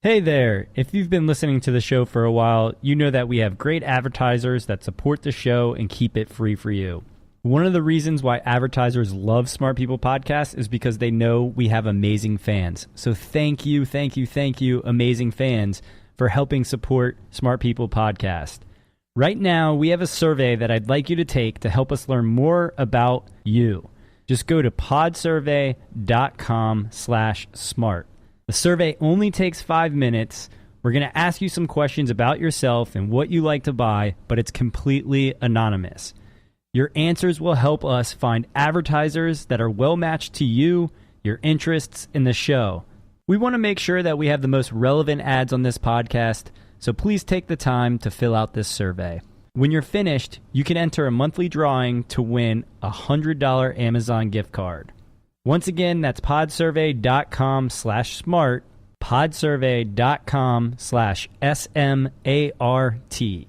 Hey there! If you've been listening to the show for a while, you know that we have great advertisers that support the show and keep it free for you. One of the reasons why advertisers love Smart People Podcasts is because they know we have amazing fans. So thank you, amazing fans, for helping support Smart People Podcast. Right now, we have a survey that I'd like you to take to help us learn more about you. Just go to podsurvey.com/smart. The survey only takes 5 minutes. We're going to ask you some questions about yourself and what you like to buy, but it's completely anonymous. Your answers will help us find advertisers that are well matched to you, your interests, in the show. We want to make sure that we have the most relevant ads on this podcast, so please take the time to fill out this survey. When you're finished, you can enter a monthly drawing to win a $100 Amazon gift card. Once again, that's podsurvey.com/smart, podsurvey.com/SMART.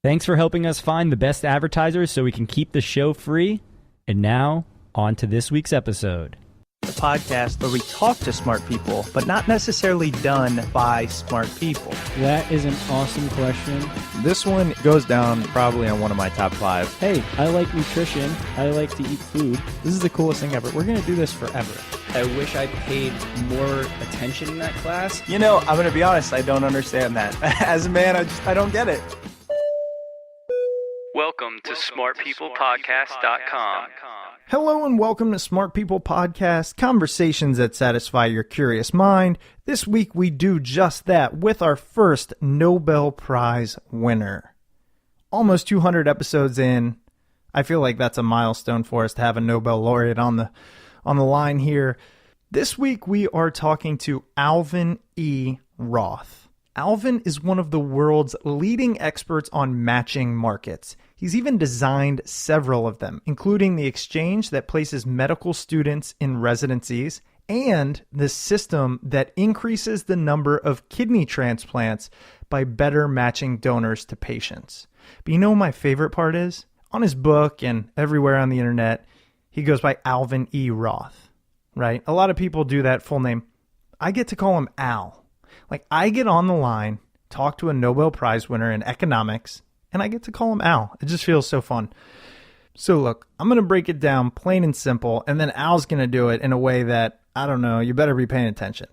Thanks for helping us find the best advertisers so we can keep the show free. And now, on to this week's episode. The podcast where we talk to smart people, but not necessarily done by smart people. That is an awesome question. This one goes down probably on one of my top 5. Hey, I like nutrition. I like to eat food. This is the coolest thing ever. We're going to do this forever. I wish I paid more attention in that class. You know, I'm going to be honest, I don't understand that. As a man, I don't get it. Welcome to smartpeoplepodcast.com. Hello and welcome to Smart People Podcast, conversations that satisfy your curious mind. This week we do just that with our first Nobel Prize winner. Almost 200 episodes in. I feel like that's a milestone for us to have a Nobel laureate on the line here. This week we are talking to Alvin E. Roth. Alvin is one of the world's leading experts on matching markets. He's even designed several of them, including the exchange that places medical students in residencies and the system that increases the number of kidney transplants by better matching donors to patients. But you know what my favorite part is? On his book and everywhere on the internet, he goes by Alvin E. Roth, right? A lot of people do that full name. I get to call him Al. Like, I get on the line, talk to a Nobel Prize winner in economics, and I get to call him Al. It just feels so fun. So look, I'm going to break it down plain and simple, and then Al's going to do it in a way that, I don't know, you better be paying attention.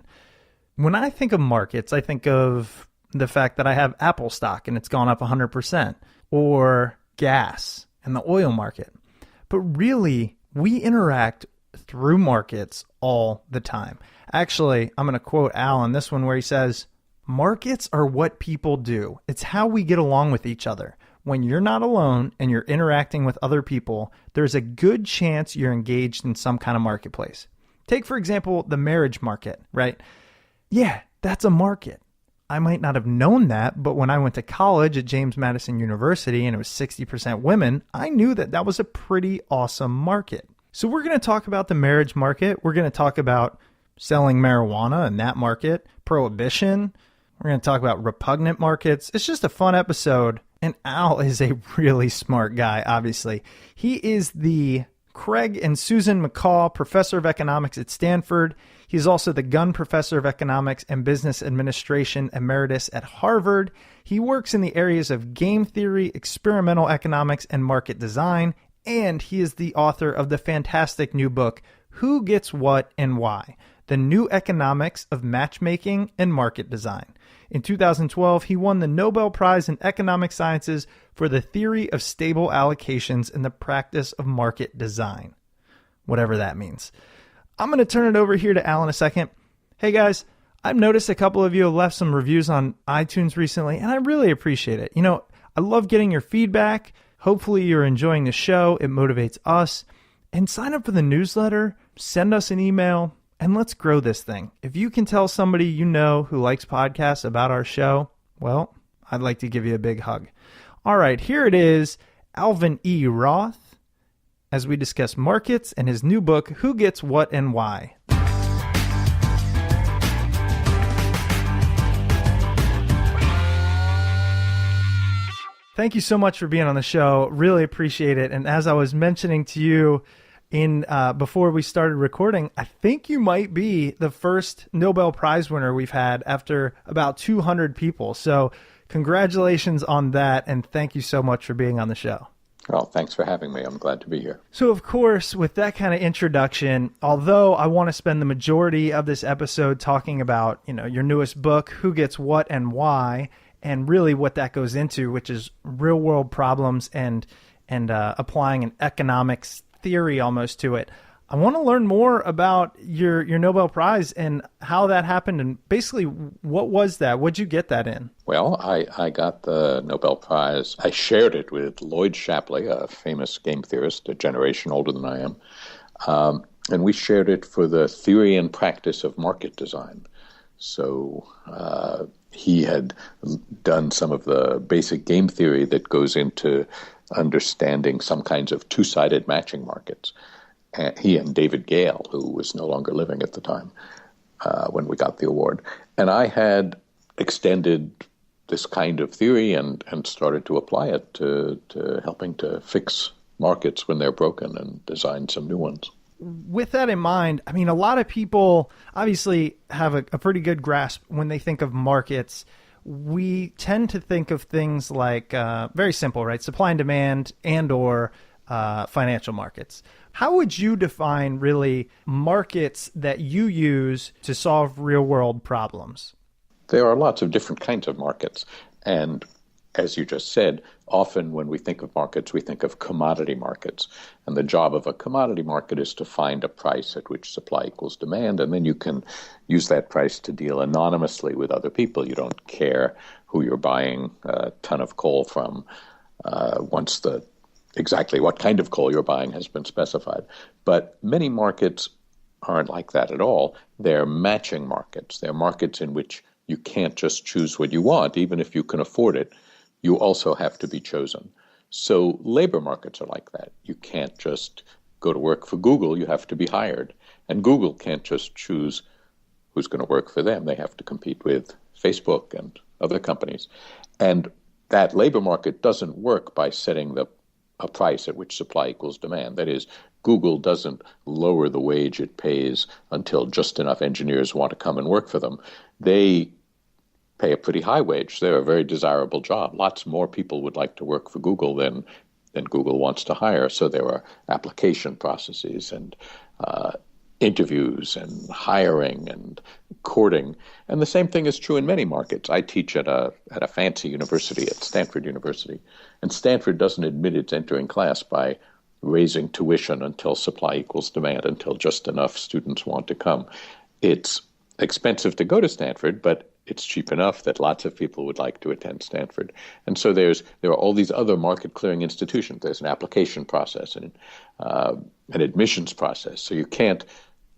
When I think of markets, I think of the fact that I have Apple stock and it's gone up 100%, or gas and the oil market. But really, we interact through markets all the time. Actually, I'm going to quote Al on this one where he says, "Markets are what people do. It's how we get along with each other. When you're not alone and you're interacting with other people, there's a good chance you're engaged in some kind of marketplace." Take, for example, the marriage market, right? Yeah, that's a market. I might not have known that, but when I went to college at James Madison University and it was 60% women, I knew that that was a pretty awesome market. So we're going to talk about the marriage market. We're going to talk about selling marijuana in that market, prohibition. We're going to talk about repugnant markets. It's just a fun episode. And Al is a really smart guy, obviously. He is the Craig and Susan McCaw Professor of Economics at Stanford. He's also the Gunn Professor of Economics and Business Administration Emeritus at Harvard. He works in the areas of game theory, experimental economics, and market design. And he is the author of the fantastic new book, Who Gets What and Why? The New Economics of Matchmaking and Market Design. In 2012, he won the Nobel Prize in Economic Sciences for the theory of stable allocations and the practice of market design. Whatever that means. I'm going to turn it over here to Al in a second. Hey guys, I've noticed a couple of you have left some reviews on iTunes recently, and I really appreciate it. You know, I love getting your feedback. Hopefully you're enjoying the show. It motivates us. And sign up for the newsletter, send us an email, and let's grow this thing. If you can tell somebody you know who likes podcasts about our show, well, I'd like to give you a big hug. All right, here it is, Alvin E. Roth, as we discuss markets and his new book, Who Gets What and Why. Thank you so much for being on the show. Really appreciate it. And as I was mentioning to you before we started recording, I think you might be the first Nobel Prize winner we've had after about 200 people. So congratulations on that, and thank you so much for being on the show. Well, thanks for having me. I'm glad to be here. So, of course, with that kind of introduction, although I want to spend the majority of this episode talking about, your newest book, Who Gets What and Why, and really what that goes into, which is real world problems and applying an economics theory almost to it, I want to learn more about your Nobel Prize and how that happened, and basically what was that? What'd you get that in? Well, I got the Nobel Prize. I shared it with Lloyd Shapley, a famous game theorist, a generation older than I am, and we shared it for the theory and practice of market design. So he had done some of the basic game theory that goes into understanding some kinds of two-sided matching markets. He and David Gale, who was no longer living at the time when we got the award. And I had extended this kind of theory and started to apply it to helping to fix markets when they're broken and design some new ones. With that in mind, I mean, a lot of people obviously have a pretty good grasp when they think of markets. We tend to think of things like very simple, right? Supply and demand and or financial markets. How would you define really markets that you use to solve real world problems? There are lots of different kinds of markets. And as you just said, often when we think of markets, we think of commodity markets. And the job of a commodity market is to find a price at which supply equals demand. And then you can use that price to deal anonymously with other people. You don't care who you're buying a ton of coal from once exactly what kind of coal you're buying has been specified. But many markets aren't like that at all. They're matching markets. They're markets in which you can't just choose what you want. Even if you can afford it, you also have to be chosen. So labor markets are like that. You can't just go to work for Google. You have to be hired. And Google can't just choose who's going to work for them. They have to compete with Facebook and other companies. And that labor market doesn't work by setting a price at which supply equals demand. That is, Google doesn't lower the wage it pays until just enough engineers want to come and work for them. They pay a pretty high wage. They're a very desirable job. Lots more people would like to work for Google than Google wants to hire. So there are application processes and interviews and hiring and courting. And the same thing is true in many markets. I teach at a fancy university, at Stanford University, and Stanford doesn't admit its entering class by raising tuition until supply equals demand, until just enough students want to come. It's expensive to go to Stanford, but it's cheap enough that lots of people would like to attend Stanford. And so there are all these other market clearing institutions. There's an application process and an admissions process. So you can't,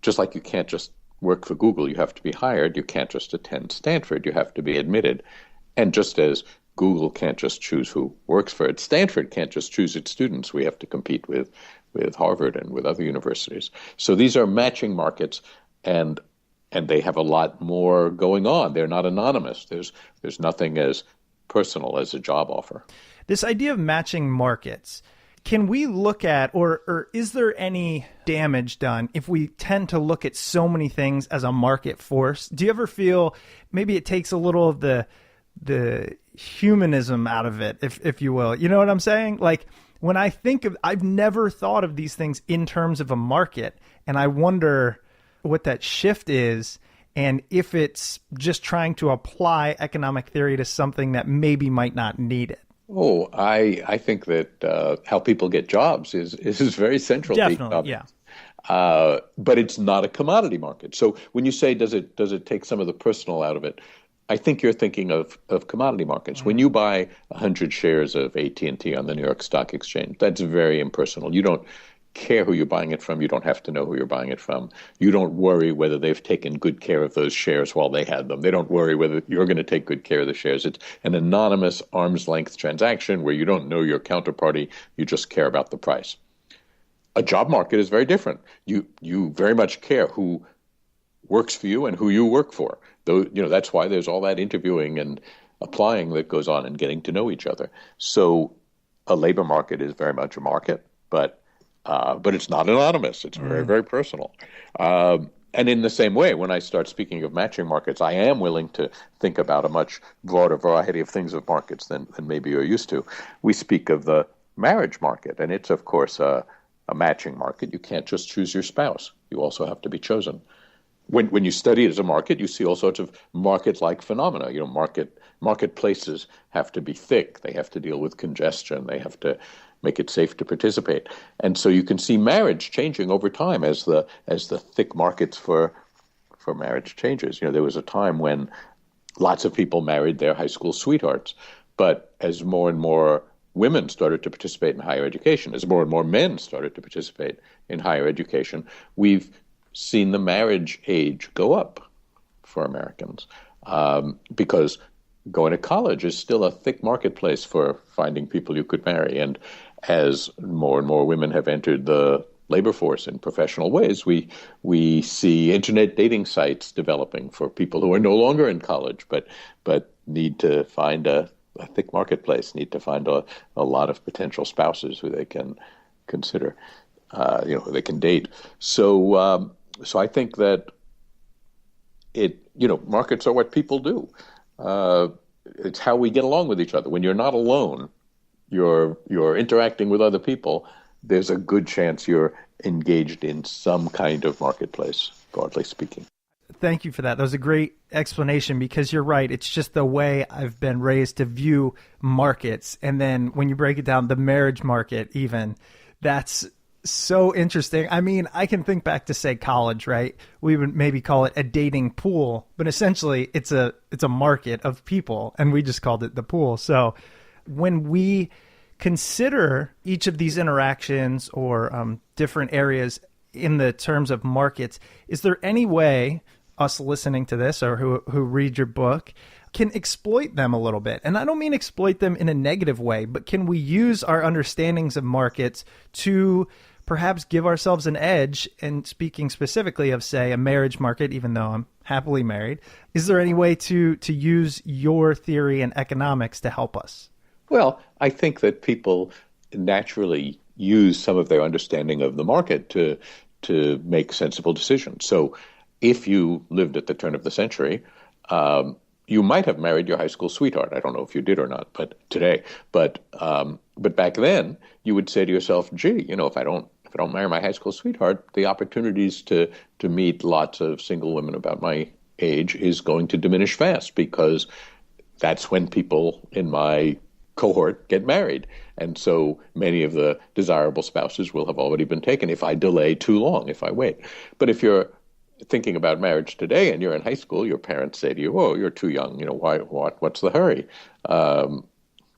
just like you can't just work for Google, you have to be hired. You can't just attend Stanford. You have to be admitted. And just as Google can't just choose who works for it, Stanford can't just choose its students. We have to compete with Harvard and with other universities. So these are matching markets, and they have a lot more going on. They're not anonymous. There's nothing as personal as a job offer. This idea of matching markets, can we look at, or is there any damage done if we tend to look at so many things as a market force? Do you ever feel maybe it takes a little of the humanism out of it, if you will? You know what I'm saying? Like when I think of, I've never thought of these things in terms of a market, and I wonder what that shift is, and if it's just trying to apply economic theory to something that maybe might not need it. Oh, I think that how people get jobs is very central. Definitely, yeah. But it's not a commodity market. So when you say does it take some of the personal out of it, I think you're thinking of commodity markets. Mm-hmm. When you buy 100 shares of AT&T on the New York Stock Exchange, that's very impersonal. You don't care who you're buying it from. You don't have to know who you're buying it from. You don't worry whether they've taken good care of those shares while they had them. They don't worry whether you're going to take good care of the shares. It's an anonymous arm's length transaction where you don't know your counterparty. You just care about the price. A job market is very different. You very much care who works for you and who you work for. Though, that's why there's all that interviewing and applying that goes on and getting to know each other. So a labor market is very much a market, but But it's not anonymous. It's very, very personal. And in the same way, when I start speaking of matching markets, I am willing to think about a much broader variety of things of markets than maybe you're used to. We speak of the marriage market, and it's, of course, a matching market. You can't just choose your spouse. You also have to be chosen. When you study it as a market, you see all sorts of market-like phenomena. Marketplaces have to be thick. They have to deal with congestion. They have to make it safe to participate. And so you can see marriage changing over time as the thick markets for marriage changes. There was a time when lots of people married their high school sweethearts, but as more and more women started to participate in higher education, as more and more men started to participate in higher education, we've seen the marriage age go up for Americans because going to college is still a thick marketplace for finding people you could marry. And as more and more women have entered the labor force in professional ways, we see internet dating sites developing for people who are no longer in college but need to find a thick marketplace, need to find a lot of potential spouses who they can consider, who they can date. So I think that markets are what people do. It's how we get along with each other. When you're not alone, you're interacting with other people, there's a good chance you're engaged in some kind of marketplace, broadly speaking. Thank you for that. That was a great explanation, because you're right. It's just the way I've been raised to view markets. And then when you break it down, the marriage market even, that's so interesting. I mean, I can think back to, say, college, right? We would maybe call it a dating pool, but essentially it's a market of people, and we just called it the pool. So when we consider each of these interactions or different areas in the terms of markets, is there any way us listening to this or who read your book can exploit them a little bit? And I don't mean exploit them in a negative way, but can we use our understandings of markets to perhaps give ourselves an edge? And speaking specifically of, say, a marriage market, even though I'm happily married, is there any way to use your theory and economics to help us? Well, I think that people naturally use some of their understanding of the market to make sensible decisions. So if you lived at the turn of the century, you might have married your high school sweetheart. I don't know if you did or not, but today. But back then, you would say to yourself, gee, if I don't marry my high school sweetheart, the opportunities to meet lots of single women about my age is going to diminish fast, because that's when people in my cohort get married. And so many of the desirable spouses will have already been taken if I delay too long, if I wait. But if you're thinking about marriage today and you're in high school, your parents say to you, oh, you're too young, what's the hurry?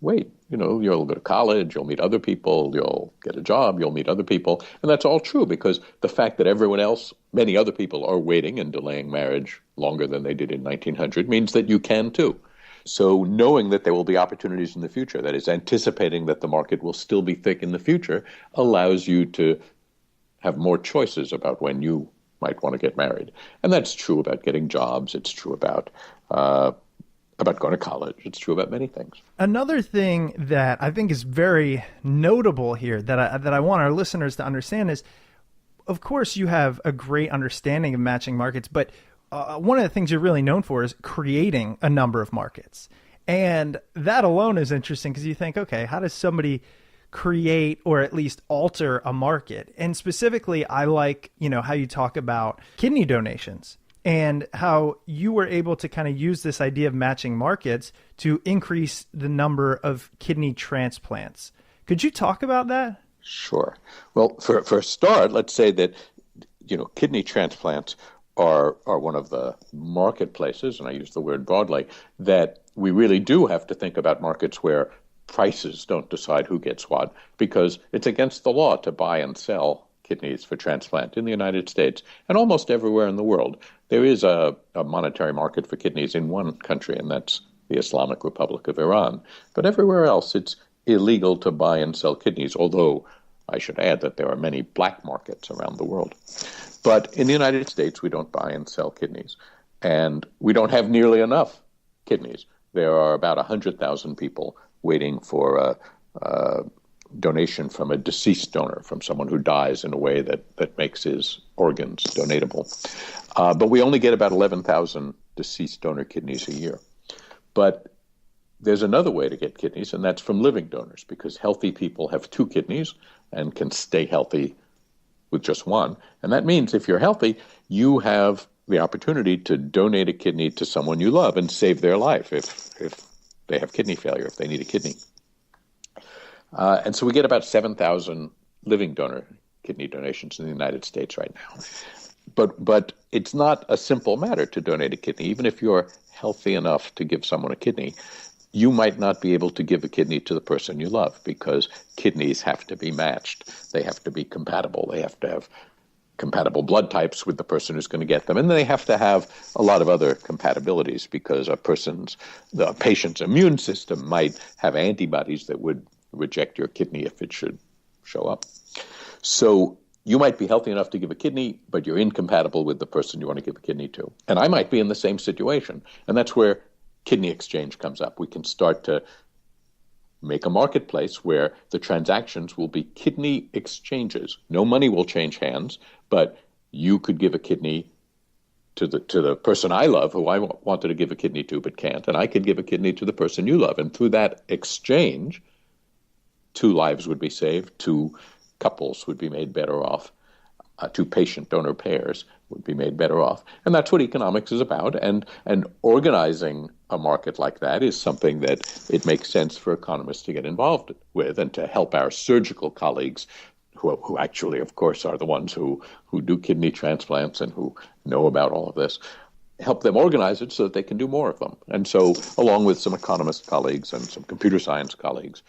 Wait, you'll go to college, you'll meet other people, you'll get a job, you'll meet other people. And that's all true, because the fact that everyone else, many other people, are waiting and delaying marriage longer than they did in 1900 means that you can too. So knowing that there will be opportunities in the future, that is, anticipating that the market will still be thick in the future, allows you to have more choices about when you might want to get married. And that's true about getting jobs. It's true about going to college. It's true about many things. Another thing that I think is very notable here that I want our listeners to understand is, of course, you have a great understanding of matching markets, but one of the things you're really known for is creating a number of markets. And that alone is interesting, because you think, okay, how does somebody create or at least alter a market? And specifically, I like, how you talk about kidney donations and how you were able to kind of use this idea of matching markets to increase the number of kidney transplants. Could you talk about that? Sure. Well, for a start, let's say that, kidney transplants are one of the marketplaces, and I use the word broadly, that we really do have to think about markets where prices don't decide who gets what, because it's against the law to buy and sell kidneys for transplant in the United States and almost everywhere in the world. There is a monetary market for kidneys in one country, and that's the Islamic Republic of Iran. But everywhere else, it's illegal to buy and sell kidneys, although I should add that there are many black markets around the world. But in the United States, we don't buy and sell kidneys, and we don't have nearly enough kidneys. There are about 100,000 people waiting for donation from a deceased donor, from someone who dies in a way that makes his organs donatable. But we only get about 11,000 deceased donor kidneys a year. But there's another way to get kidneys, and that's from living donors, because healthy people have 2 kidneys and can stay healthy with just 1. And that means if you're healthy, you have the opportunity to donate a kidney to someone you love and save their life if they have kidney failure, if they need a kidney. And so we get about 7,000 living donor kidney donations in the United States right now. But it's not a simple matter to donate a kidney. Even if you're healthy enough to give someone a kidney, you might not be able to give a kidney to the person you love, because kidneys have to be matched. They have to be compatible. They have to have compatible blood types with the person who's going to get them. And they have to have a lot of other compatibilities, because the patient's immune system might have antibodies that would reject your kidney if it should show up. So you might be healthy enough to give a kidney, but you're incompatible with the person you want to give a kidney to. And I might be in the same situation. And that's where kidney exchange comes up. We can start to make a marketplace where the transactions will be kidney exchanges. No money will change hands, but you could give a kidney to the person I love, who I wanted to give a kidney to but can't, and I could give a kidney to the person you love. And through that exchange, 2 lives would be saved, 2 couples would be made better off, 2 patient-donor pairs would be made better off. And that's what economics is about. And organizing a market like that is something that it makes sense for economists to get involved with, and to help our surgical colleagues, who actually, of course, are the ones who do kidney transplants and who know about all of this, help them organize it so that they can do more of them. And so, along with some economist colleagues and some computer science colleagues,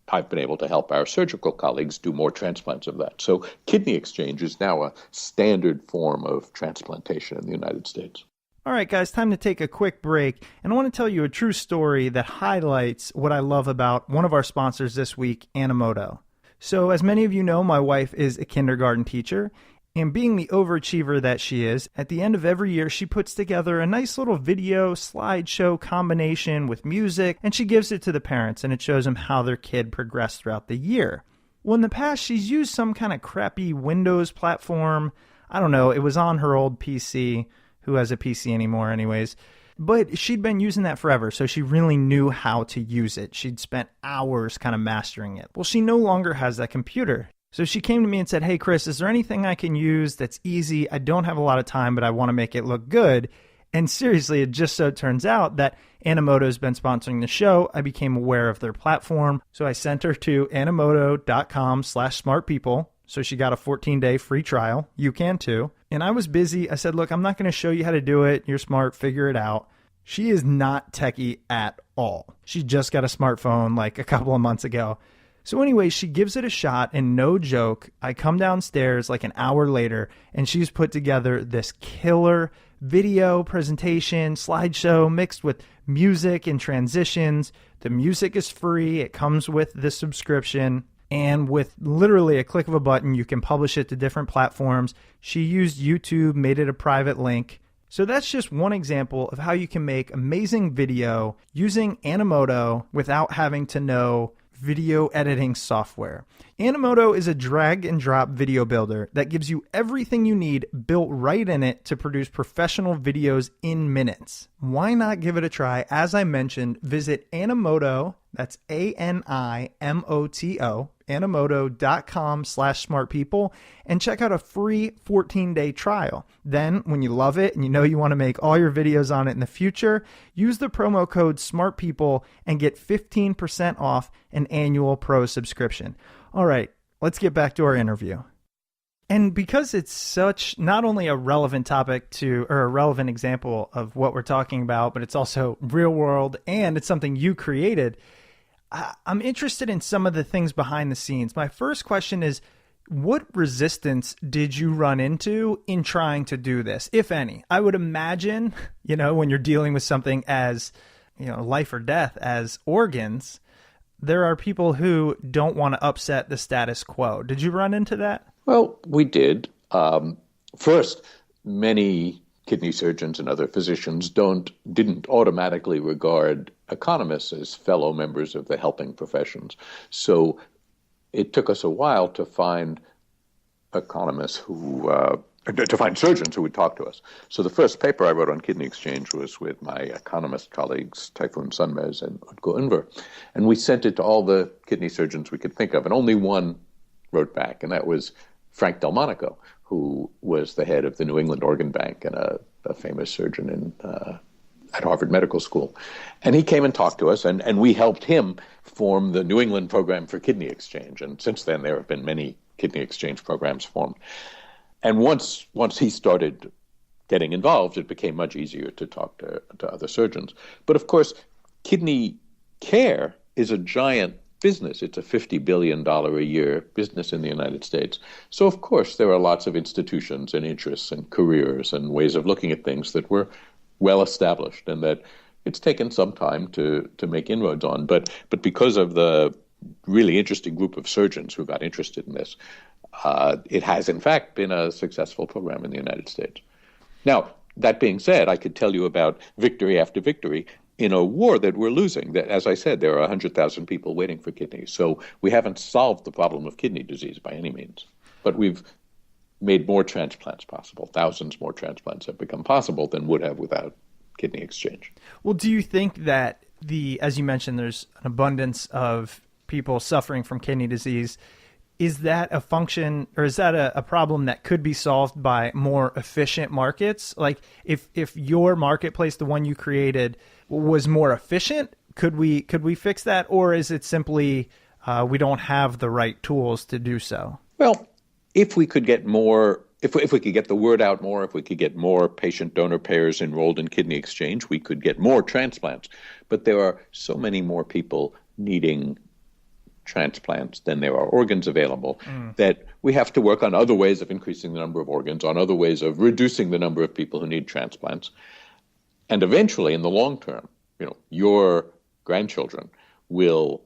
I've been able to help our surgical colleagues do more transplants of that. So kidney exchange is now a standard form of transplantation in the United States. All right, guys, time to take a quick break. And I want to tell you a true story that highlights what I love about one of our sponsors this week, Animoto. So as many of you know, my wife is a kindergarten teacher. And being the overachiever that she is, at the end of every year, she puts together a nice little video slideshow combination with music, and she gives it to the parents, and it shows them how their kid progressed throughout the year. Well, in the past, she's used some kind of crappy Windows platform. I don't know, it was on her old PC. Who has a PC anymore anyways? But she'd been using that forever, so she really knew how to use it. She'd spent hours kind of mastering it. Well, she no longer has that computer. So she came to me and said, "Hey, Chris, is there anything I can use that's easy? I don't have a lot of time, but I want to make it look good." And seriously, it just so turns out that Animoto has been sponsoring the show. I became aware of their platform. So I sent her to animoto.com/smartpeople. So she got a 14-day free trial. You can too. And I was busy. I said, "Look, I'm not going to show you how to do it. You're smart. Figure it out." She is not techie at all. She just got a smartphone like a couple of months ago. So anyway, she gives it a shot, and no joke, I come downstairs like an hour later, and she's put together this killer video presentation, slideshow mixed with music and transitions. The music is free. It comes with the subscription. And with literally a click of a button, you can publish it to different platforms. She used YouTube, made it a private link. So that's just one example of how you can make amazing video using Animoto without having to know video editing software. Animoto is a drag and drop video builder that gives you everything you need built right in it to produce professional videos in minutes. Why not give it a try? As I mentioned, visit Animoto, that's Animoto, animoto.com/smartpeople, and check out a free 14-day trial. Then, when you love it and you know you want to make all your videos on it in the future, use the promo code SMARTPeople and get 15% off an annual pro subscription. All right, let's get back to our interview. And because it's such not only a relevant topic or a relevant example of what we're talking about, but it's also real world and it's something you created, I'm interested in some of the things behind the scenes. My first question is, what resistance did you run into in trying to do this, if any? I would imagine, when you're dealing with something as, life or death as organs, there are people who don't want to upset the status quo. Did you run into that? Well, we did. First, many kidney surgeons and other physicians didn't automatically regard economists as fellow members of the helping professions. So it took us a while to find economists to find surgeons who would talk to us. So the first paper I wrote on kidney exchange was with my economist colleagues, Tayfun Sunmez and Utku Unver. And we sent it to all the kidney surgeons we could think of. And only one wrote back, and that was Frank Delmonico, who was the head of the New England Organ Bank and a famous surgeon at Harvard Medical School. And he came and talked to us, and we helped him form the New England program for kidney exchange. And since then, there have been many kidney exchange programs formed. And once he started getting involved, it became much easier to talk to other surgeons. But of course, kidney care is a giant business. It's a $50 billion a year business in the United States. So of course, there are lots of institutions and interests and careers and ways of looking at things that were well established and that it's taken some time to make inroads on. But because of the really interesting group of surgeons who got interested in this, it has, in fact, been a successful program in the United States. Now, that being said, I could tell you about victory after victory in a war that we're losing. That, as I said, there are 100,000 people waiting for kidneys. So we haven't solved the problem of kidney disease by any means. But we've made more transplants possible. Thousands more transplants have become possible than would have without kidney exchange. Well, do you think that as you mentioned, there's an abundance of people suffering from kidney disease? Is that a function, or is that a problem that could be solved by more efficient markets? Like if your marketplace, the one you created, was more efficient, could we fix that? Or is it simply we don't have the right tools to do so? Well, if we could get more, if we could get the word out more, if we could get more patient donor pairs enrolled in kidney exchange, we could get more transplants. But there are so many more people needing transplants than there are organs available, that we have to work on other ways of increasing the number of organs, on other ways of reducing the number of people who need transplants. And eventually, in the long term, your grandchildren will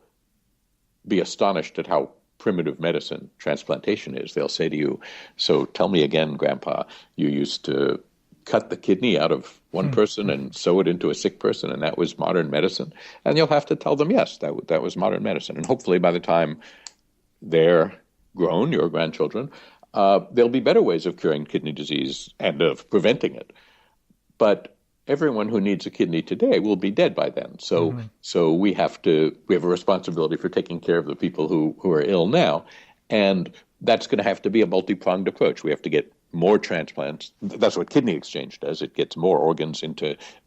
be astonished at how primitive medicine transplantation is. They'll say to you, "So tell me again, Grandpa, you used to cut the kidney out of one person and sew it into a sick person, and that was modern medicine?" And you'll have to tell them, yes, that was modern medicine. And hopefully by the time they're grown, your grandchildren, there'll be better ways of curing kidney disease and of preventing it. But everyone who needs a kidney today will be dead by then. So we have a responsibility for taking care of the people who are ill now. And that's going to have to be a multi-pronged approach. We have to get more transplants. That's what kidney exchange does. It gets more organs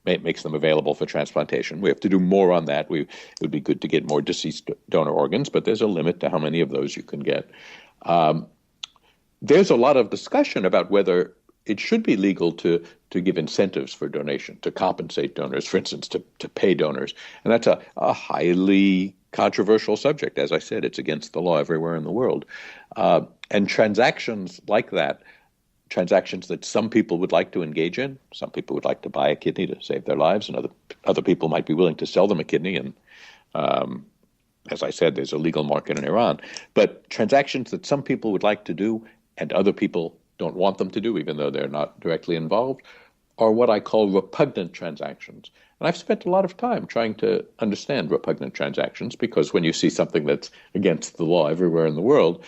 makes them available for transplantation. We have to do more on that. It would be good to get more deceased donor organs, but there's a limit to how many of those you can get. There's a lot of discussion about whether it should be legal to give incentives for donation, to compensate donors, for instance, to pay donors. And that's a highly controversial subject. As I said, it's against the law everywhere in the world. And transactions like that, transactions that some people would like to engage in, some people would like to buy a kidney to save their lives, and other people might be willing to sell them a kidney. And as I said, there's a legal market in Iran. But transactions that some people would like to do and other people don't want them to do, even though they're not directly involved, are what I call repugnant transactions. And I've spent a lot of time trying to understand repugnant transactions, because when you see something that's against the law everywhere in the world,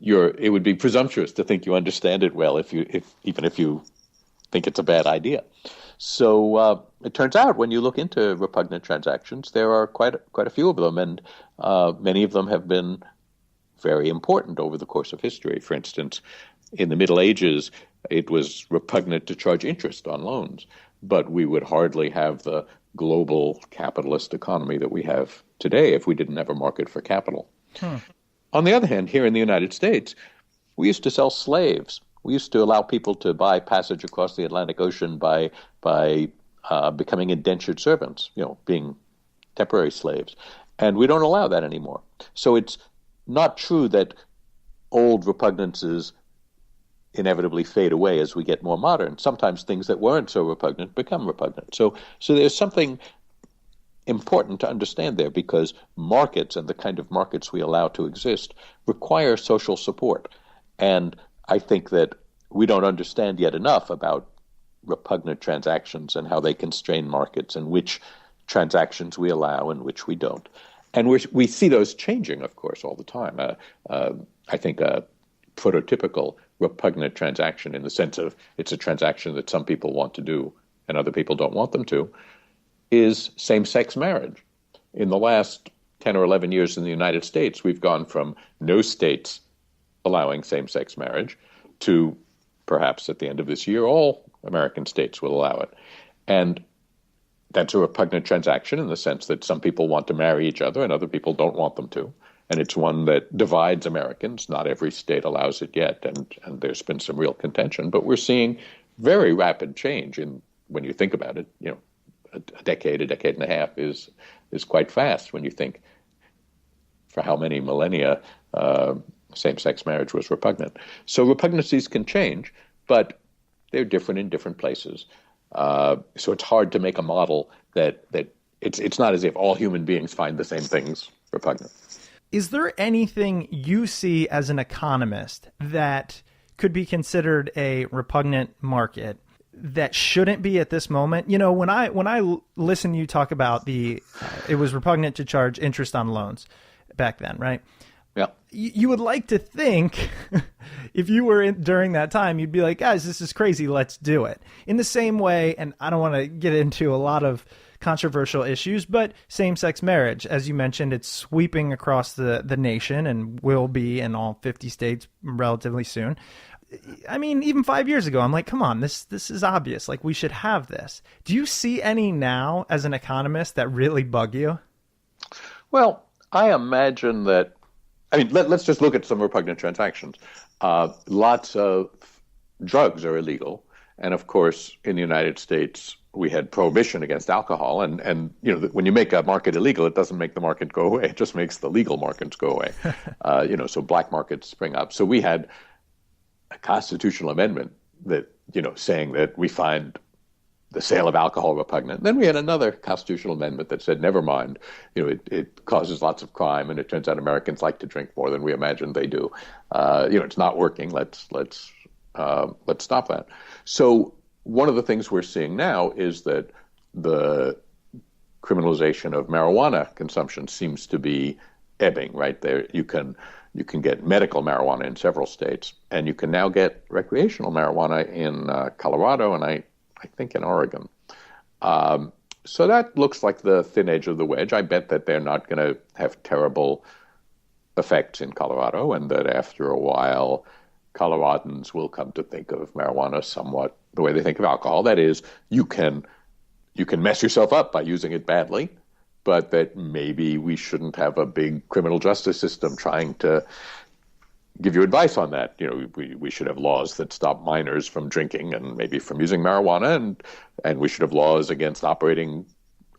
it would be presumptuous to think you understand it well even if you think it's a bad idea. So it turns out when you look into repugnant transactions, there are quite a few of them, and many of them have been very important over the course of history. For instance, in the Middle Ages, it was repugnant to charge interest on loans, but we would hardly have the global capitalist economy that we have today if we didn't have a market for capital. On the other hand, here in the United States, we used to sell slaves. We used to allow people to buy passage across the Atlantic Ocean by becoming indentured servants, being temporary slaves. And we don't allow that anymore. So it's not true that old repugnances inevitably fade away as we get more modern. Sometimes things that weren't so repugnant become repugnant. So there's something important to understand there, because markets and the kind of markets we allow to exist require social support. And I think that we don't understand yet enough about repugnant transactions and how they constrain markets, and which transactions we allow and which we don't. And we see those changing, of course, all the time. I think a prototypical repugnant transaction, in the sense of it's a transaction that some people want to do and other people don't want them to, is same-sex marriage. In the last 10 or 11 years in the United States, we've gone from no states allowing same-sex marriage to perhaps at the end of this year, all American states will allow it. And that's a repugnant transaction in the sense that some people want to marry each other and other people don't want them to. And it's one that divides Americans. Not every state allows it yet, and there's been some real contention. But we're seeing very rapid change in, when you think about it, a decade and a half is quite fast when you think for how many millennia same-sex marriage was repugnant. So repugnancies can change, but they're different in different places. So it's hard to make a model that it's not as if all human beings find the same things repugnant. Is there anything you see as an economist that could be considered a repugnant market that shouldn't be at this moment? When I listen to you talk about it was repugnant to charge interest on loans back then, right? Yeah. You would like to think if you were during that time, you'd be like, guys, this is crazy. Let's do it. In the same way, and I don't want to get into a lot of controversial issues, but same-sex marriage, as you mentioned, it's sweeping across the nation and will be in all 50 states relatively soon. I mean, even 5 years ago, I'm like, come on, this is obvious. Like, we should have this. Do you see any now as an economist that really bug you? Well, I imagine that, let's just look at some repugnant transactions. Lots of drugs are illegal. And of course, in the United States, we had prohibition against alcohol. And when you make a market illegal, it doesn't make the market go away. It just makes the legal markets go away. So black markets spring up. So we had a constitutional amendment that, saying that we find the sale of alcohol repugnant. Then we had another constitutional amendment that said, never mind, it causes lots of crime, and it turns out Americans like to drink more than we imagined they do. It's not working. Let's stop that. So one of the things we're seeing now is that the criminalization of marijuana consumption seems to be ebbing. Right there, you can get medical marijuana in several states, and you can now get recreational marijuana in Colorado and I think in Oregon. So that looks like the thin edge of the wedge. I bet that they're not going to have terrible effects in Colorado, and that after a while, Coloradans will come to think of marijuana somewhat the way they think of alcohol. That is, you can mess yourself up by using it badly, but that maybe we shouldn't have a big criminal justice system trying to give you advice on that. We should have laws that stop minors from drinking and maybe from using marijuana, and we should have laws against operating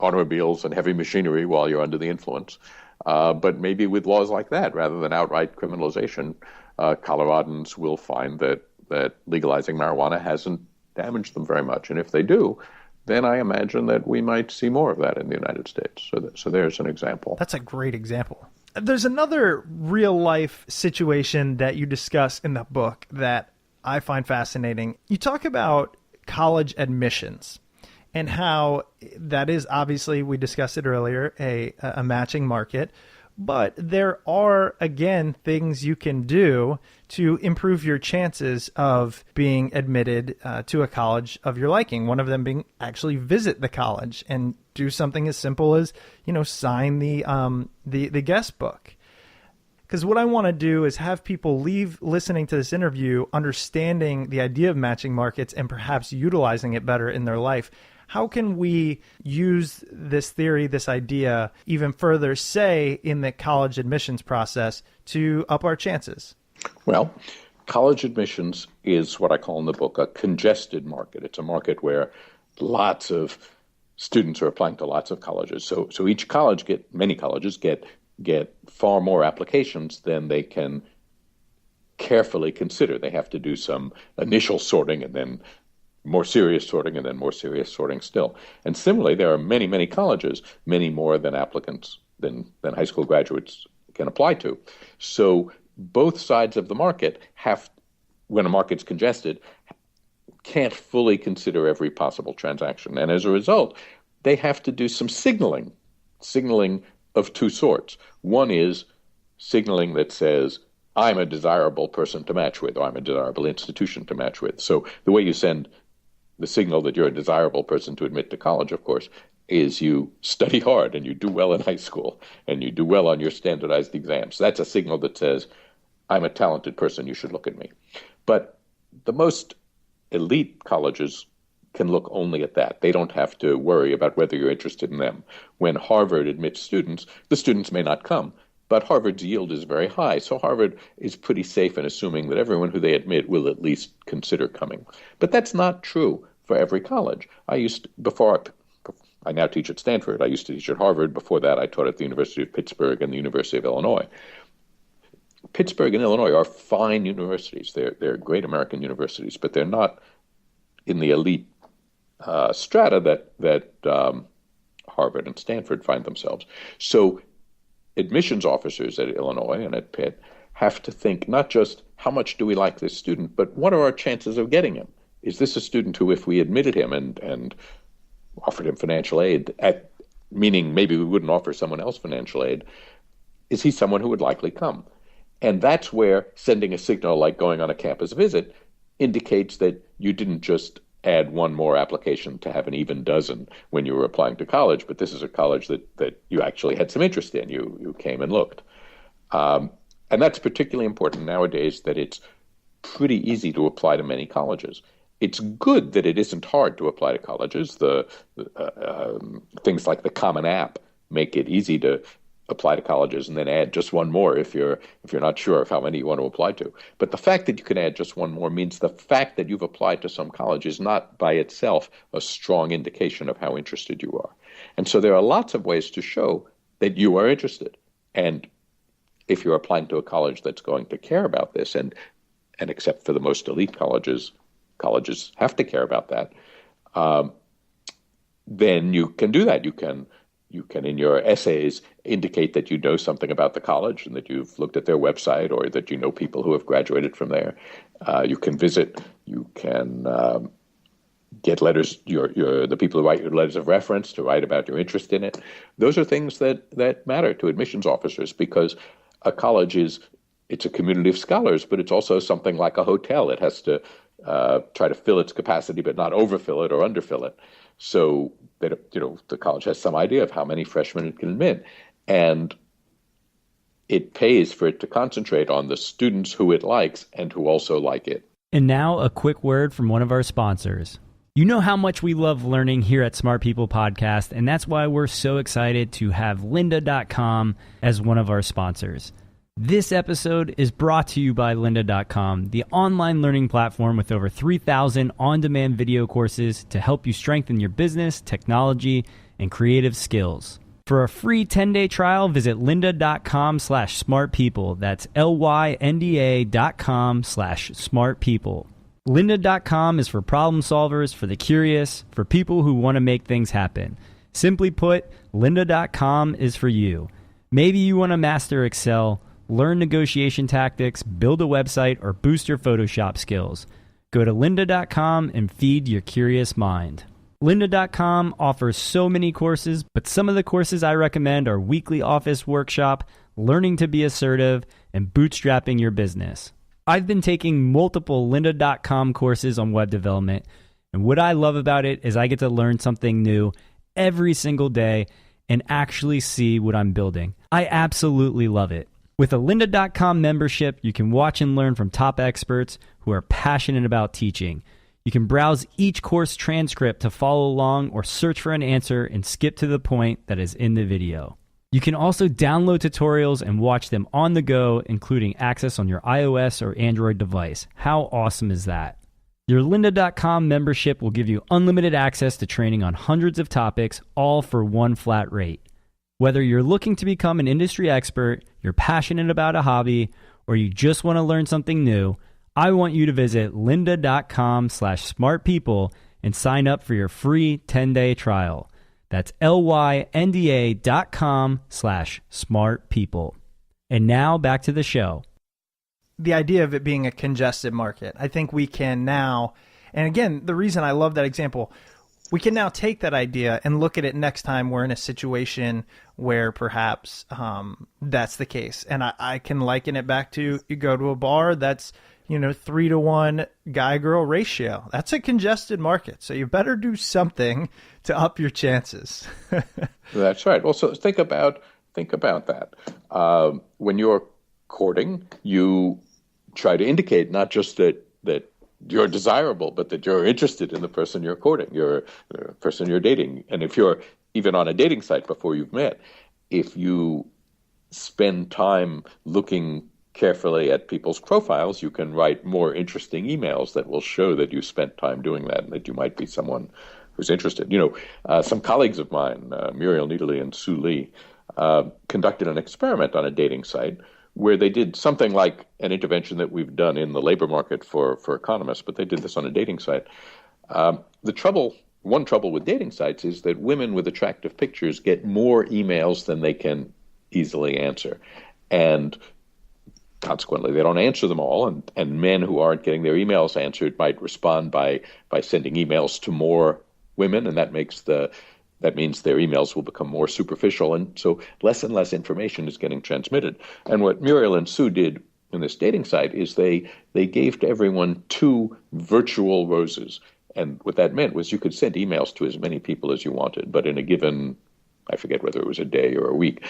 automobiles and heavy machinery while you're under the influence. But maybe with laws like that, rather than outright criminalization, Coloradans will find that legalizing marijuana hasn't damaged them very much. And if they do, then I imagine that we might see more of that in the United States. So there's an example. That's a great example. There's another real-life situation that you discuss in the book that I find fascinating. You talk about college admissions and how that is obviously, we discussed it earlier, a matching market. But there are, again, things you can do to improve your chances of being admitted to a college of your liking. One of them being actually visit the college and do something as simple as, sign the guest book. Because what I want to do is have people leave listening to this interview understanding the idea of matching markets and perhaps utilizing it better in their life. How can we use this theory, this idea, even further, say, in the college admissions process to up our chances? Well, college admissions is what I call in the book a congested market. It's a market where lots of students are applying to lots of colleges. So each college many colleges get far more applications than they can carefully consider. They have to do some initial sorting and then more serious sorting, and then more serious sorting still. And similarly, there are many, many colleges, many more than applicants than high school graduates can apply to. So both sides of the market when a market's congested, can't fully consider every possible transaction. And as a result, they have to do some signaling of two sorts. One is signaling that says, I'm a desirable person to match with, or I'm a desirable institution to match with. So the way you send the signal that you're a desirable person to admit to college, of course, is you study hard and you do well in high school and you do well on your standardized exams. That's a signal that says, I'm a talented person, you should look at me. But the most elite colleges can look only at that. They don't have to worry about whether you're interested in them. When Harvard admits students, the students may not come, but Harvard's yield is very high. So Harvard is pretty safe in assuming that everyone who they admit will at least consider coming. But that's not true for every college. I now teach at Stanford. I used to teach at Harvard. Before that, I taught at the University of Pittsburgh and the University of Illinois. Pittsburgh and Illinois are fine universities. They're great American universities, but they're not in the elite strata that Harvard and Stanford find themselves. So admissions officers at Illinois and at Pitt have to think not just how much do we like this student, but what are our chances of getting him? Is this a student who, if we admitted him and offered him financial aid, meaning maybe we wouldn't offer someone else financial aid, is he someone who would likely come? And that's where sending a signal like going on a campus visit indicates that you didn't just add one more application to have an even dozen when you were applying to college, but this is a college that you actually had some interest in. You came and looked. And that's particularly important nowadays, that it's pretty easy to apply to many colleges. It's good that it isn't hard to apply to colleges. Things like the Common App make it easy to apply to colleges and then add just one more if you're not sure of how many you want to apply to. But the fact that you can add just one more means the fact that you've applied to some college is not by itself a strong indication of how interested you are. And so there are lots of ways to show that you are interested. And if you're applying to a college that's going to care about this, and except for the most elite colleges have to care about that, then you can do that. You can in your essays indicate that you know something about the college and that you've looked at their website or that you know people who have graduated from there. You can visit. You can get letters. The people who write your letters of reference to write about your interest in it. Those are things that matter to admissions officers, because a college it's a community of scholars, but it's also something like a hotel. It has to try to fill its capacity, but not overfill it or underfill it. So that the college has some idea of how many freshmen it can admit, and it pays for it to concentrate on the students who it likes and who also like it. And now a quick word from one of our sponsors. You know how much we love learning here at Smart People Podcast, and that's why we're so excited to have lynda.com as one of our sponsors. This episode is brought to you by lynda.com, the online learning platform with over 3,000 on-demand video courses to help you strengthen your business, technology, and creative skills. For a free 10-day trial, visit lynda.com/smartpeople. That's lynda.com/smartpeople. Lynda.com is for problem solvers, for the curious, for people who want to make things happen. Simply put, lynda.com is for you. Maybe you want to master Excel, learn negotiation tactics, build a website, or boost your Photoshop skills. Go to lynda.com and feed your curious mind. Lynda.com offers so many courses, but some of the courses I recommend are Weekly Office Workshop, Learning to be Assertive, and Bootstrapping Your Business. I've been taking multiple lynda.com courses on web development, and what I love about it is I get to learn something new every single day and actually see what I'm building. I absolutely love it. With a lynda.com membership, you can watch and learn from top experts who are passionate about teaching. You can browse each course transcript to follow along or search for an answer and skip to the point that is in the video. You can also download tutorials and watch them on the go, including access on your iOS or Android device. How awesome is that? Your lynda.com membership will give you unlimited access to training on hundreds of topics, all for one flat rate. Whether you're looking to become an industry expert, you're passionate about a hobby, or you just want to learn something new, I want you to visit lynda.com/smartpeople and sign up for your free 10-day trial. That's lynda.com/smartpeople. And now back to the show. The idea of it being a congested market, I think we can now, and again, the reason I love that example, We can now take that idea and look at it next time we're in a situation where perhaps that's the case. And I can liken it back to, you go to a bar, that's, 3-to-1 guy-girl ratio. That's a congested market. So you better do something to up your chances. That's right. Well, so think about that. When you're courting, you try to indicate not just that you're desirable, but that you're interested in the person you're courting, the person you're dating. And if you're even on a dating site before you've met, if you spend time looking carefully at people's profiles, you can write more interesting emails that will show that you spent time doing that and that you might be someone who's interested. Some colleagues of mine, Muriel Needley and Sue Lee, conducted an experiment on a dating site where they did something like an intervention that we've done in the labor market for economists, but they did this on a dating site. One trouble with dating sites is that women with attractive pictures get more emails than they can easily answer. And consequently, they don't answer them all. And men who aren't getting their emails answered might respond by sending emails to more women, and that means their emails will become more superficial, and so less and less information is getting transmitted. And what Muriel and Sue did in this dating site is they gave to everyone 2 virtual roses. And what that meant was you could send emails to as many people as you wanted, but in a given, I forget whether it was a day or a week,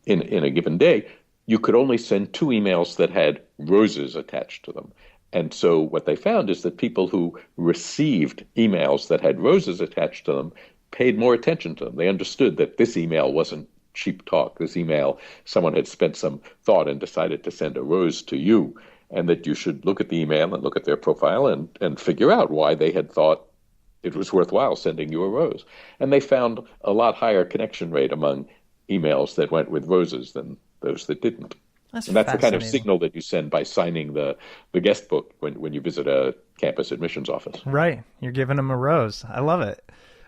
in a given day, you could only send 2 emails that had roses attached to them. And so what they found is that people who received emails that had roses attached to them paid more attention to them. They understood that this email wasn't cheap talk. This email, someone had spent some thought and decided to send a rose to you, and that you should look at the email and look at their profile and figure out why they had thought it was worthwhile sending you a rose. And they found a lot higher connection rate among emails that went with roses than those that didn't. That's the kind of signal that you send by signing the guest book when you visit a campus admissions office. Right. You're giving them a rose. I love it.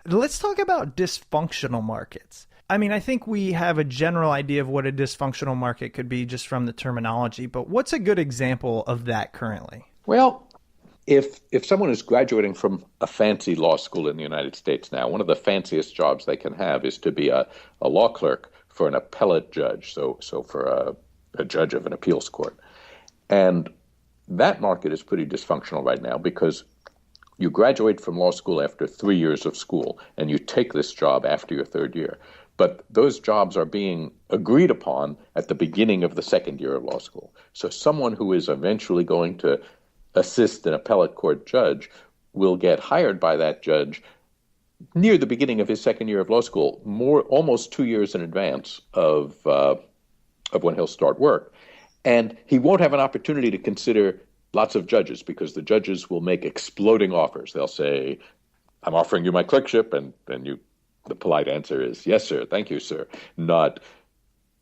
Let's talk about dysfunctional markets. I mean, I think we have a general idea of what a dysfunctional market could be just from the terminology, but what's a good example of that currently? Well, if someone is graduating from a fancy law school in the United States now, one of the fanciest jobs they can have is to be a law clerk for an appellate judge, so for a judge of an appeals court. And that market is pretty dysfunctional right now because you graduate from law school after 3 years of school, and you take this job after your 3rd year. But those jobs are being agreed upon at the beginning of the 2nd year of law school. So someone who is eventually going to assist an appellate court judge will get hired by that judge near the beginning of his 2nd year of law school, almost 2 years in advance of when he'll start work. And he won't have an opportunity to consider lots of judges because the judges will make exploding offers. They'll say, I'm offering you my clerkship, and the polite answer is, yes, sir, thank you, sir. Not,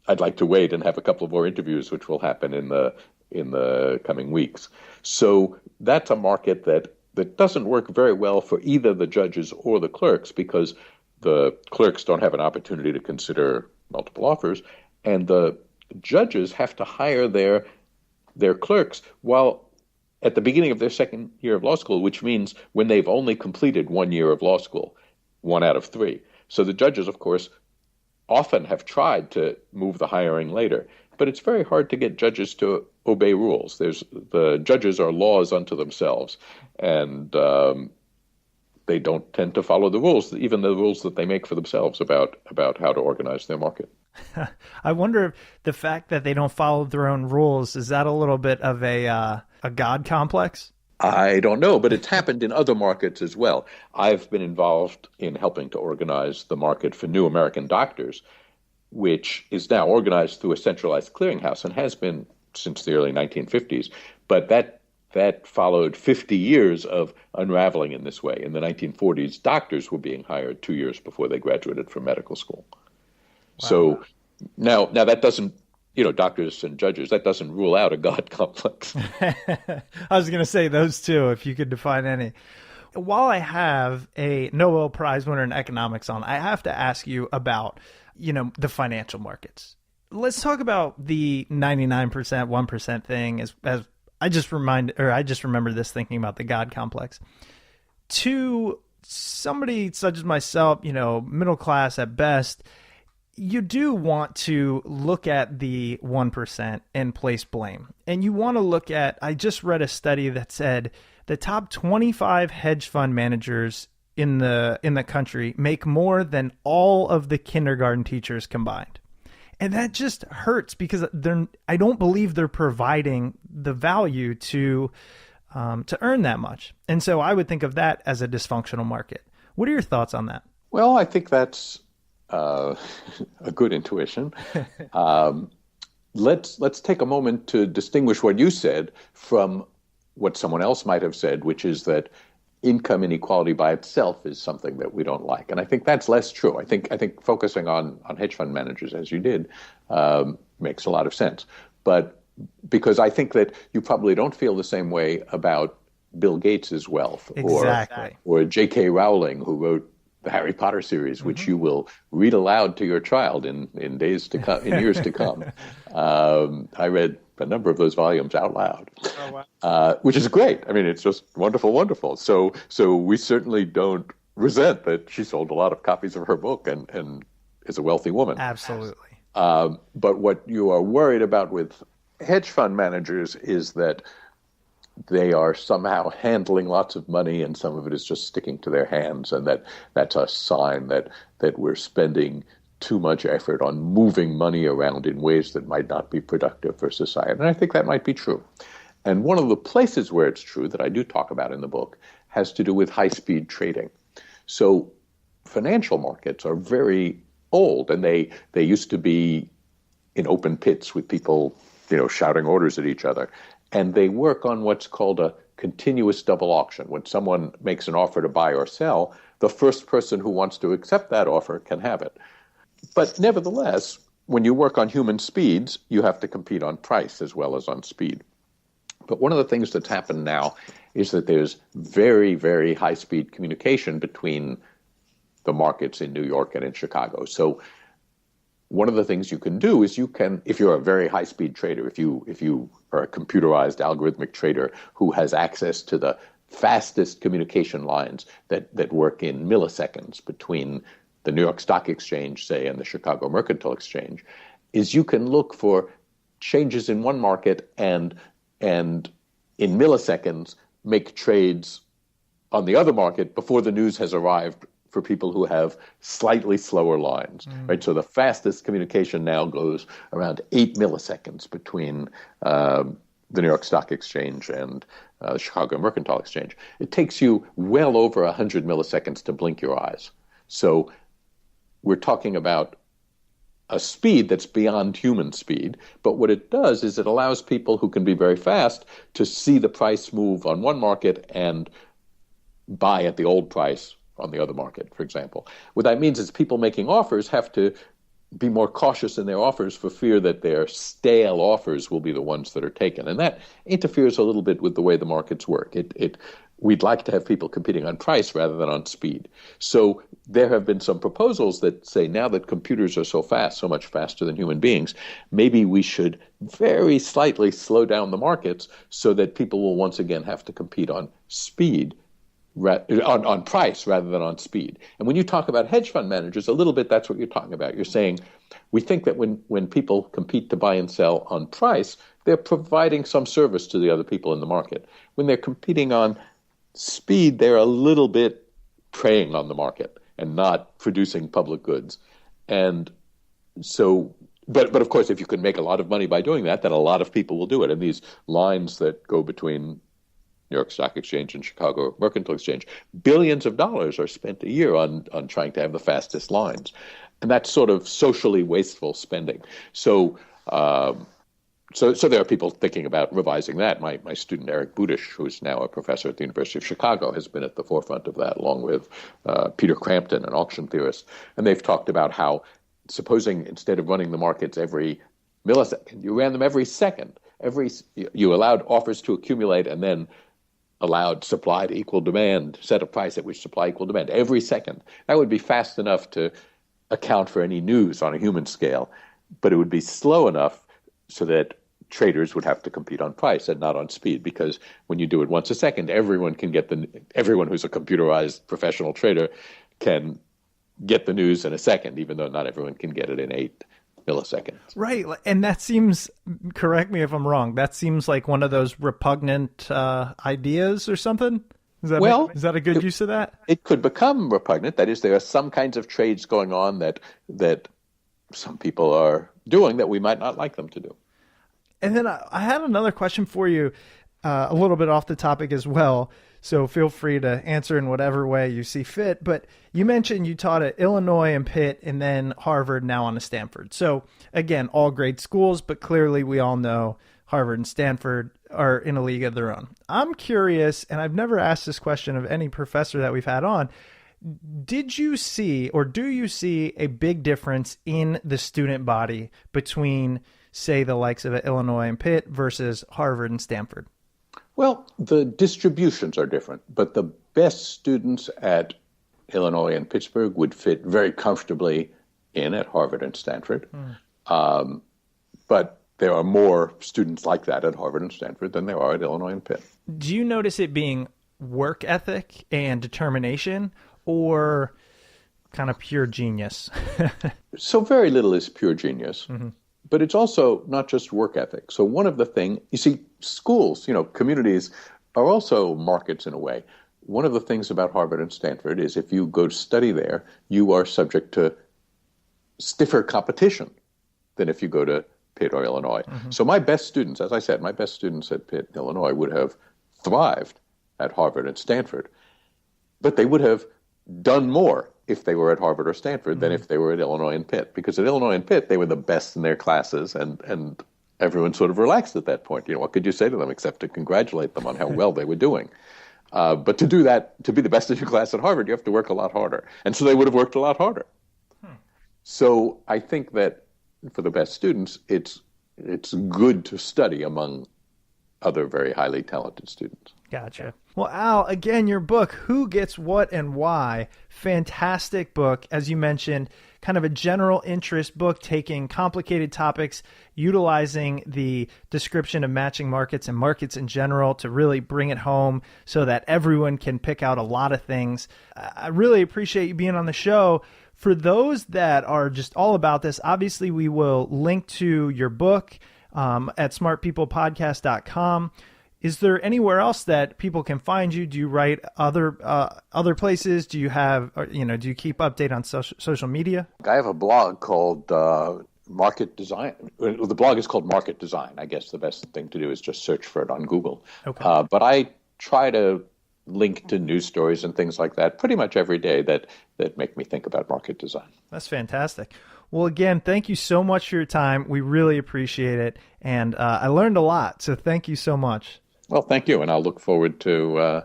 I'd like to wait and have a couple of more interviews, which will happen in the coming weeks. So that's a market that doesn't work very well for either the judges or the clerks because the clerks don't have an opportunity to consider multiple offers, and the judges have to hire their clerks while at the beginning of their 2nd year of law school, which means when they've only completed 1 year of law school, 1 out of 3. So the judges, of course, often have tried to move the hiring later, but it's very hard to get judges to obey rules. The judges are laws unto themselves, and they don't tend to follow the rules, even the rules that they make for themselves about how to organize their market. I wonder if the fact that they don't follow their own rules, is that a little bit of a God complex? I don't know, but it's happened in other markets as well. I've been involved in helping to organize the market for new American doctors, which is now organized through a centralized clearinghouse and has been since the early 1950s. But that followed 50 years of unraveling in this way. In the 1940s, doctors were being hired 2 years before they graduated from medical school. Wow. So now that doesn't, doctors and judges, that doesn't rule out a God complex. I was going to say those two, if you could define any. While I have a Nobel Prize winner in economics on, I have to ask you about, the financial markets. Let's talk about the 99%, 1% thing as I just remember this thinking about the God complex. To somebody such as myself, middle class at best, you do want to look at the 1% and place blame. And you want to look at, I just read a study that said the top 25 hedge fund managers in the country make more than all of the kindergarten teachers combined. And that just hurts because I don't believe they're providing the value to earn that much. And so I would think of that as a dysfunctional market. What are your thoughts on that? Well, I think that's a good intuition. Let's take a moment to distinguish what you said from what someone else might have said, which is that income inequality by itself is something that we don't like. And I think that's less true. I think focusing on hedge fund managers, as you did, makes a lot of sense. But because I think that you probably don't feel the same way about Bill Gates' wealth, exactly, or J.K. Rowling, who wrote the Harry Potter series, which you will read aloud to your child in days to come, in years to come. I read a number of those volumes out loud, which is great. I mean, it's just wonderful, wonderful. So we certainly don't resent that she sold a lot of copies of her book and is a wealthy woman. Absolutely. But what you are worried about with hedge fund managers is that they are somehow handling lots of money and some of it is just sticking to their hands, and that's a sign that we're spending too much effort on moving money around in ways that might not be productive for society. And I think that might be true. And one of the places where it's true that I do talk about in the book has to do with high-speed trading. So financial markets are very old, and they used to be in open pits with people, shouting orders at each other. And they work on what's called a continuous double auction. When someone makes an offer to buy or sell, the first person who wants to accept that offer can have it. But nevertheless, when you work on human speeds, you have to compete on price as well as on speed. But one of the things that's happened now is that there's very, very high-speed communication between the markets in New York and in Chicago. So one of the things you can do is if you're a very high-speed trader, if you are a computerized algorithmic trader who has access to the fastest communication lines that work in milliseconds between the New York Stock Exchange, say, and the Chicago Mercantile Exchange, is you can look for changes in one market and in milliseconds make trades on the other market before the news has arrived for people who have slightly slower lines, right? So the fastest communication now goes around 8 milliseconds between the New York Stock Exchange and the Chicago Mercantile Exchange. It takes you well over 100 milliseconds to blink your eyes. So we're talking about a speed that's beyond human speed, but what it does is it allows people who can be very fast to see the price move on one market and buy at the old price on the other market, for example. What that means is people making offers have to be more cautious in their offers for fear that their stale offers will be the ones that are taken. And that interferes a little bit with the way the markets work. We'd like to have people competing on price rather than on speed. So there have been some proposals that say now that computers are so fast, so much faster than human beings, maybe we should very slightly slow down the markets so that people will once again have to compete on speed, on price rather than on speed. And when you talk about hedge fund managers, a little bit that's what you're talking about. You're saying we think that when people compete to buy and sell on price, they're providing some service to the other people in the market. When they're competing on speed, they're a little bit preying on the market and not producing public goods. And so, but of course, if you can make a lot of money by doing that, then a lot of people will do it. And these lines that go between New York Stock Exchange and Chicago Mercantile Exchange, billions of dollars are spent a year on trying to have the fastest lines. And that's sort of socially wasteful spending. So there are people thinking about revising that. My student Eric Budish, who's now a professor at the University of Chicago, has been at the forefront of that, along with Peter Crampton, an auction theorist. And they've talked about how, supposing instead of running the markets every millisecond, you ran them every second. You allowed offers to accumulate and then allowed supply to equal demand, set a price at which supply equal demand every second. That would be fast enough to account for any news on a human scale, but it would be slow enough so that traders would have to compete on price and not on speed, because when you do it once a second, everyone who's a computerized professional trader can get the news in a second, even though not everyone can get it in 8 milliseconds. Right. And that seems, correct me if I'm wrong, that seems like one of those repugnant ideas or something. Is that a good use of that? It could become repugnant. That is, there are some kinds of trades going on that some people are doing that we might not like them to do. And then I had another question for you, a little bit off the topic as well. So feel free to answer in whatever way you see fit. But you mentioned you taught at Illinois and Pitt and then Harvard, now on to Stanford. So again, all great schools, but clearly we all know Harvard and Stanford are in a league of their own. I'm curious, and I've never asked this question of any professor that we've had on, did you see or do you see a big difference in the student body between, say, the likes of Illinois and Pitt versus Harvard and Stanford? Well, the distributions are different, but the best students at Illinois and Pittsburgh would fit very comfortably in at Harvard and Stanford. But there are more students like that at Harvard and Stanford than there are at Illinois and Pitt. Do you notice it being work ethic and determination, or kind of pure genius? So very little is pure genius. But it's also not just work ethic. So one of the things, you see, schools, communities are also markets in a way. One of the things about Harvard and Stanford is if you go to study there, you are subject to stiffer competition than if you go to Pitt or Illinois. So my best students, as I said, my best students at Pitt, Illinois would have thrived at Harvard and Stanford, but they would have done more if they were at Harvard or Stanford than if they were at Illinois and Pitt. Because at Illinois and Pitt, they were the best in their classes, and everyone sort of relaxed at that point. What could you say to them except to congratulate them on how well they were doing? But to do that, to be the best in your class at Harvard, you have to work a lot harder. And so they would have worked a lot harder. So I think that for the best students, it's good to study among other very highly talented students. Gotcha. Well, Al, again, your book, Who Gets What and Why, fantastic book. As you mentioned, kind of a general interest book, taking complicated topics, utilizing the description of matching markets and markets in general to really bring it home so that everyone can pick out a lot of things. I really appreciate you being on the show. For those that are just all about this, obviously we will link to your book at smartpeoplepodcast.com. Is there anywhere else that people can find you? Do you write other places? Do you have, do you keep update on social media? I have a blog called Market Design. The blog is called Market Design. I guess the best thing to do is just search for it on Google. Okay. But I try to link to news stories and things like that pretty much every day that make me think about market design. That's fantastic. Well, again, thank you so much for your time. We really appreciate it. And I learned a lot, so thank you so much. Well, thank you, and I'll look forward to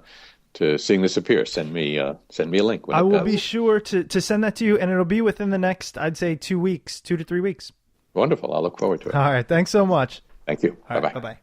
seeing this appear. Send me a link. I will be sure to send that to you, and it'll be within the next, I'd say, 2 to 3 weeks. Wonderful. I'll look forward to it. All right. Thanks so much. Thank you. All Bye-bye. Right, bye-bye.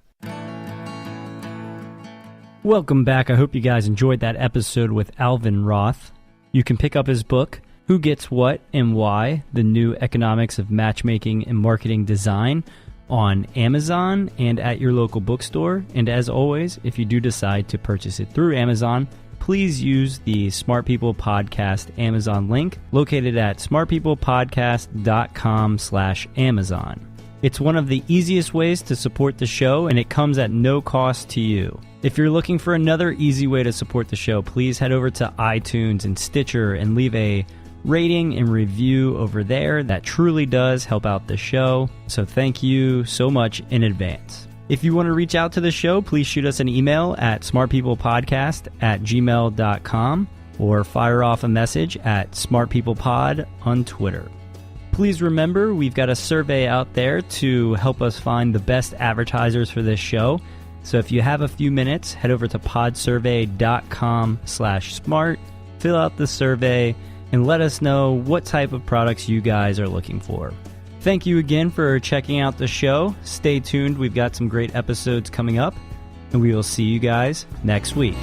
Welcome back. I hope you guys enjoyed that episode with Alvin Roth. You can pick up his book, Who Gets What and Why, The New Economics of Matchmaking and Marketing Design, on Amazon and at your local bookstore. And as always, if you do decide to purchase it through Amazon, please use the Smart People Podcast Amazon link located at smartpeoplepodcast.com/Amazon. It's one of the easiest ways to support the show, and it comes at no cost to you. If you're looking for another easy way to support the show, please head over to iTunes and Stitcher and leave a rating and review over there. That truly does help out the show. So thank you so much in advance. If you want to reach out to the show, please shoot us an email at smartpeoplepodcast@gmail.com or fire off a message at smartpeoplepod on Twitter. Please remember, we've got a survey out there to help us find the best advertisers for this show. So if you have a few minutes, head over to podsurvey.com/smart, fill out the survey, and let us know what type of products you guys are looking for. Thank you again for checking out the show. Stay tuned. We've got some great episodes coming up, and we will see you guys next week.